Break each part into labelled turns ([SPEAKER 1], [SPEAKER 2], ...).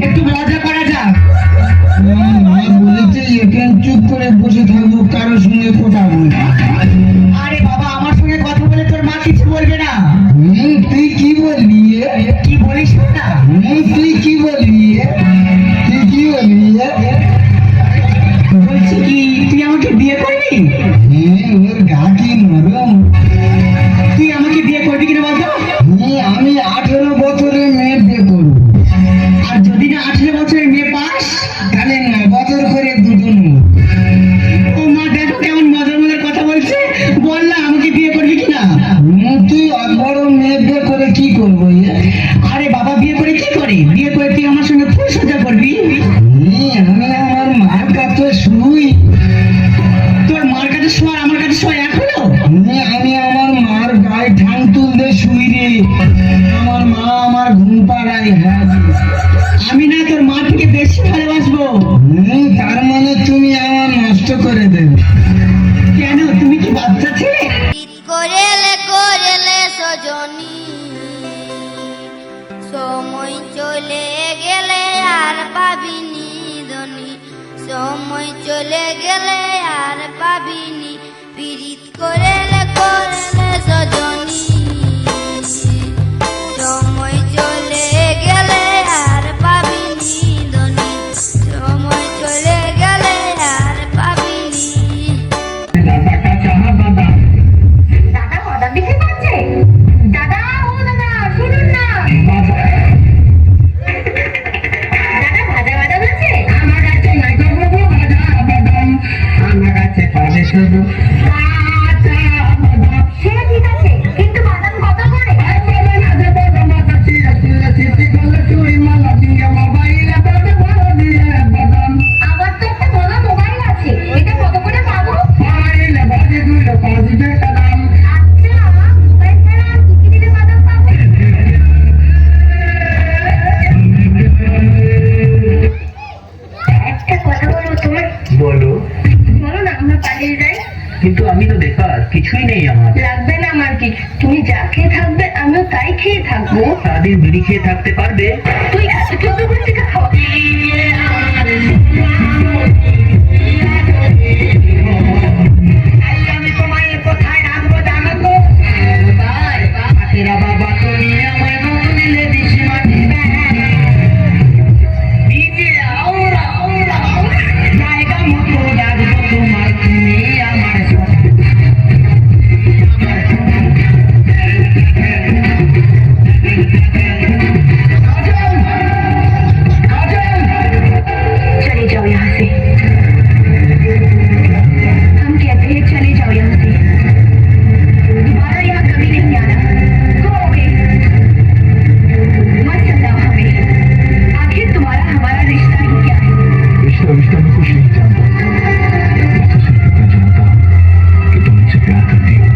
[SPEAKER 1] একটু মজা করা যাক।
[SPEAKER 2] মা বলেছে এখানে চুপ করে বসে থাকবো, কারোর সঙ্গে কথা বলবো না।
[SPEAKER 1] আরে বাবা, আমার সঙ্গে কথা বলে তোর মা কিছু বলবে না।
[SPEAKER 2] তুই কি বলবি?
[SPEAKER 1] কি বলিস না?
[SPEAKER 2] তুই কি বলবি? তুই কি বলবি?
[SPEAKER 1] বলছি কি, তুই আমাকে বিয়ে করবি?
[SPEAKER 2] ওর গা কি নরম।
[SPEAKER 1] তুই আমাকে বিয়ে করবি কিনা বলতো?
[SPEAKER 2] আমি 18 বছরের মেয়ে বিয়ে করবো।
[SPEAKER 1] আর যদি না 18 বছরের মেয়ে পাস,
[SPEAKER 2] তাহলে 9 বছর করে দুজন।
[SPEAKER 1] ও মা দেখো কেমন মজার মজার কথা বলছে। বল না, আমাকে বিয়ে করবি কিনা?
[SPEAKER 2] তুই অত বড় মেয়ে বিয়ে করে কি করবো?
[SPEAKER 1] আরে বাবা, বিয়ে করে কি করে? বিয়ে করে তুই আমার সঙ্গে ফুল সজ্জা করবি।
[SPEAKER 2] আমি আমার মার কাছে শুই।
[SPEAKER 1] তোর মার কাছে শোয়া, আমার কাছে শোয়া এখনো?
[SPEAKER 2] আমি আমার মার গায়ে ঠাং তুলতে শুই রে। আমার মা আমার ঘুম পাড়ায়। হ্যাঁ,
[SPEAKER 1] আমি না তোর মা থেকে বেশি ভালোবাসবো।
[SPEAKER 2] তার মানে তুমি আমার নষ্ট করে দেবে?
[SPEAKER 1] কেন, তুমি কি বাচ্চা ছেলে?
[SPEAKER 3] করেলে করেলে সজনী, সময় চলে গেলে আর পাবিনি ধনী, সময় চলে গেলে আর পাবিনি, পীড়িত করেলে করেলে সজনী, সময় চলে গেলে আর পাবিনি ধনী, সময় চলে গেলে আর পাবিনি।
[SPEAKER 4] দাদা বাদাম দিতে পারছে? দাদা, ও দাদা, শুনুন না। দাদা ভাজা বাদাম আছে?
[SPEAKER 2] আমার কাছে নাই গো বাবু ভাজা বাদাম, আমার কাছে পাবে শুধু কাঁচা বাদাম।
[SPEAKER 4] সে ঠিক আছে, কিন্তু বাদাম কত করে? আমার তো একটা বড় মোবাইল আছে, এটা কত করে পাবো? আচ্ছা, মোবাইল ছাড়া আর কি কি দিলে বাদাম পাবো? একটা কথা বলবো তোমার?
[SPEAKER 5] বলো।
[SPEAKER 4] বলো না, আমরা পালিয়ে যাই।
[SPEAKER 5] কিন্তু আমি তো বেকার, কিছুই নেই আমার।
[SPEAKER 4] লাগবে না আমার কিছু, তুমি যা খেয়ে থাকবে আমিও তাই খেয়ে থাকবো।
[SPEAKER 5] সারাদিন বিড়ি খেয়ে থাকতে পারবে?
[SPEAKER 4] তুই এত চোদ্দ বলছি খাওয়া।
[SPEAKER 2] আমি তোমায় কোথায় রাখবো জানো তো? বাবা তুমি আমায় দিলে দিছি মাটি জায়গা মতো রাখবো তোমার, তুমি আমার
[SPEAKER 4] चले जाओ यहाँ से, हम कहते हैं चले जाओ यहाँ से, दोबारा यहाँ कभी नहीं आना। Go away, मत सताओ हमें, आखिर तुम्हारा हमारा रिश्ता ही क्या है?
[SPEAKER 5] रिश्ता रिश्ता में कुछ नहीं जानता, मैं तो सिर्फ इतना जानता कि तुम मुझसे प्यार करती हो।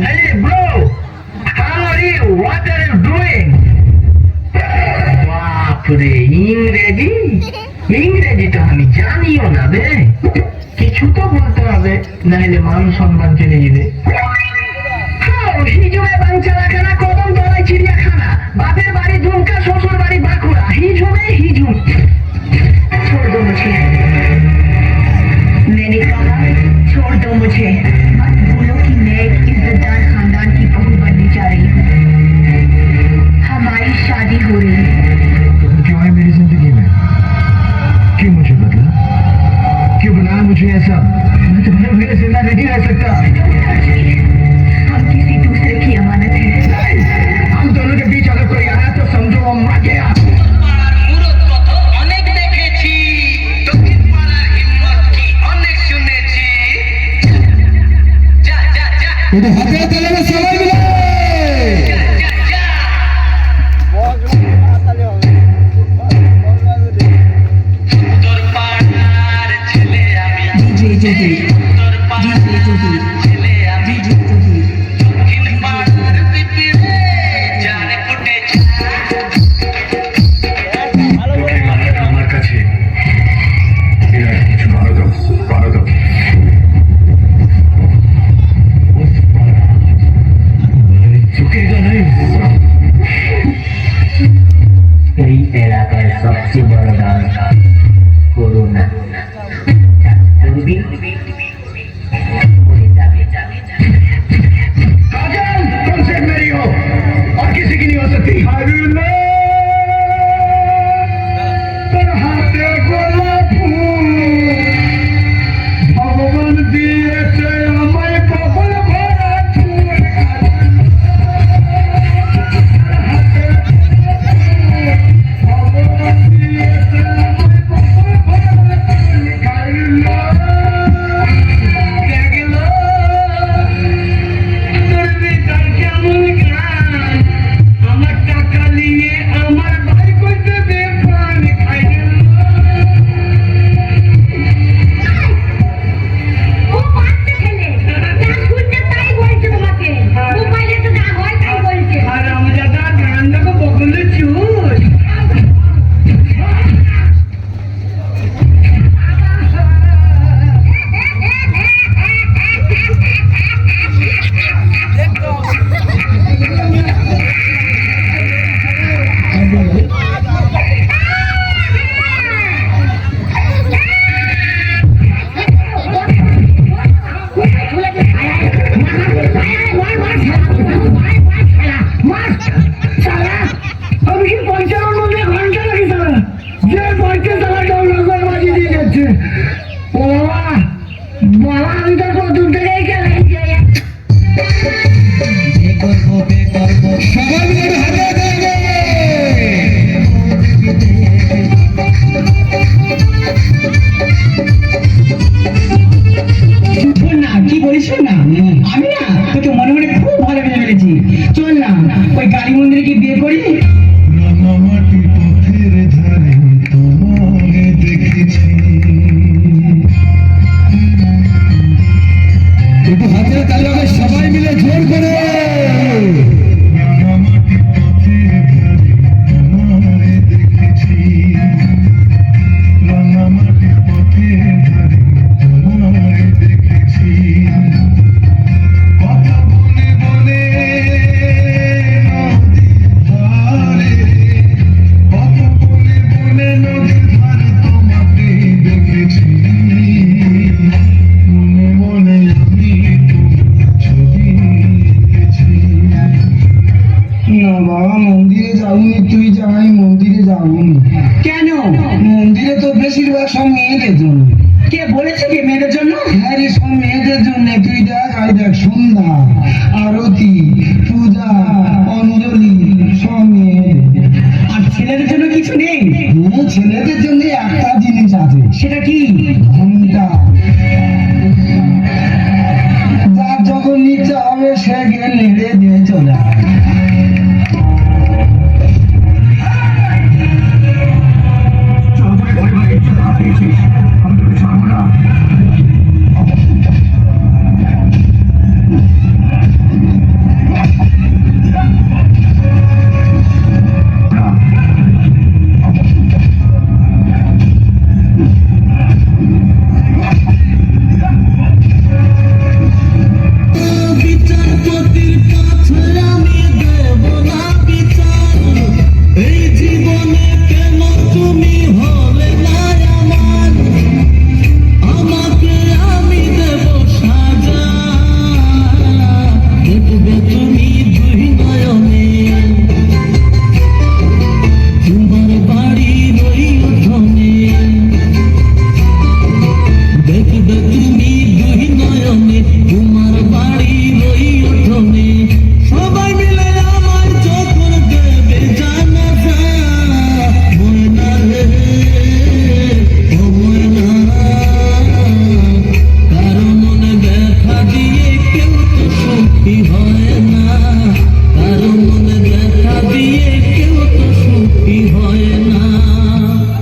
[SPEAKER 5] Hey bro, how are you? What are you doing? বাপরে, ইংরেজি ইংরেজি তো আমি জানিও না বে। কিছু তো বলতে হবে, নাহলে মান সম্মান চলে যাবে। হিজুমে বাঞ্চালাখানা, কদম তলায় চিড়িয়াখানা, বাপের বাড়ি দুমকা, শ্বশুর বাড়ি বাঁকুড়া, হিজুমে হিজুম।
[SPEAKER 4] छोड़ दो मुझे, मैंने कहा छोड़ दो मुझे, मत भूलो कि मैं एक इज्जतदार खानदान की बहू बनने जा रही हूँ, हमारी शादी हो रही है।
[SPEAKER 5] तुम क्यों आए मेरी जिंदगी में? क्यों मुझे बदला? क्यों बनाया मुझे ऐसा? मैं तुम्हारे बगैर जिंदा नहीं रह सकता।
[SPEAKER 4] हम किसी दूसरे की अमानत है।
[SPEAKER 5] हम दोनों के बीच अगर कोई आया तो समझो वो এই এলাকার সবচেয়ে বড় দান করুণা। করবি মরে যাবে।
[SPEAKER 2] काजल तुम सिर्फ मेरी हो और किसी की नहीं हो सकती। अरे ना তোর হাতে গোলাপ ফুল ভগবান দিয়েছে আমায় কপাল ভরা চুল। ভগবান দিয়েছে আমায় কপাল ভরা চুল। কাইলা দেখলো তোর বেটার কেমন গান, আমার টাকা নিয়ে আমার ভাই কইতে বেপান খাইল।
[SPEAKER 4] ও বাচ্চা ছেলে যা শুনতে তাই বলছে তোমাকে মোবাইলে তো যা হয় তাই বলছে
[SPEAKER 2] আর আমজাদা গান্ডাকে বগলে চুল। আমি কি 55 মধ্যে ঘন্টা লাগি তারা যে 35 টাকা লগর বাজি দিয়ে যাচ্ছে। ও বাবা বাবা আমি তো কত থেকে গেলে সবাই মিলে হাতে দেবে।
[SPEAKER 1] শোন না কি বলিস শোন না, আমি না তোকে মনে মনে খুব ভালো বেঁধে ফেলেছি। চল না ওই কালী মন্দিরে গিয়ে বিয়ে করি।
[SPEAKER 6] রাঙামাটি পথের ধারে তোমাকে দেখেছি,
[SPEAKER 2] একটু হাতের তালি হবে সবাই মিলে জোর করে।
[SPEAKER 6] রাঙামাটি পথের ধারে তোমাকে দেখেছি, রাঙামাটি পথের ধারে তোমাকে দেখেছি। কথা বলে বলে নদীর ধারে, কথা বলে বলে নদীর ধারে তোমাকে দেখেছি। মনে মনে আমি তোমার ছবি এঁকেছি।
[SPEAKER 2] না বাবা মন্দিরে যাবনি, তুই যাই মন্দিরে যাবনি।
[SPEAKER 1] কেন?
[SPEAKER 2] মন্দিরে তো বেশিরভাগ সব মেয়েদের জন্য।
[SPEAKER 1] কে বলেছে কি মেয়েদের জন্য?
[SPEAKER 2] হ্যাঁ রে সব মেয়েদের জন্য। তুই দেখ আর দেখ সন্ধ্যা আরতি পূজা অঞ্জলি সব মেয়েদের।
[SPEAKER 1] আর ছেলেদের জন্য কিছু নেই?
[SPEAKER 2] ছেলেদের জন্য একটা জিনিস আছে,
[SPEAKER 1] সেটা কি?
[SPEAKER 2] ধর্ম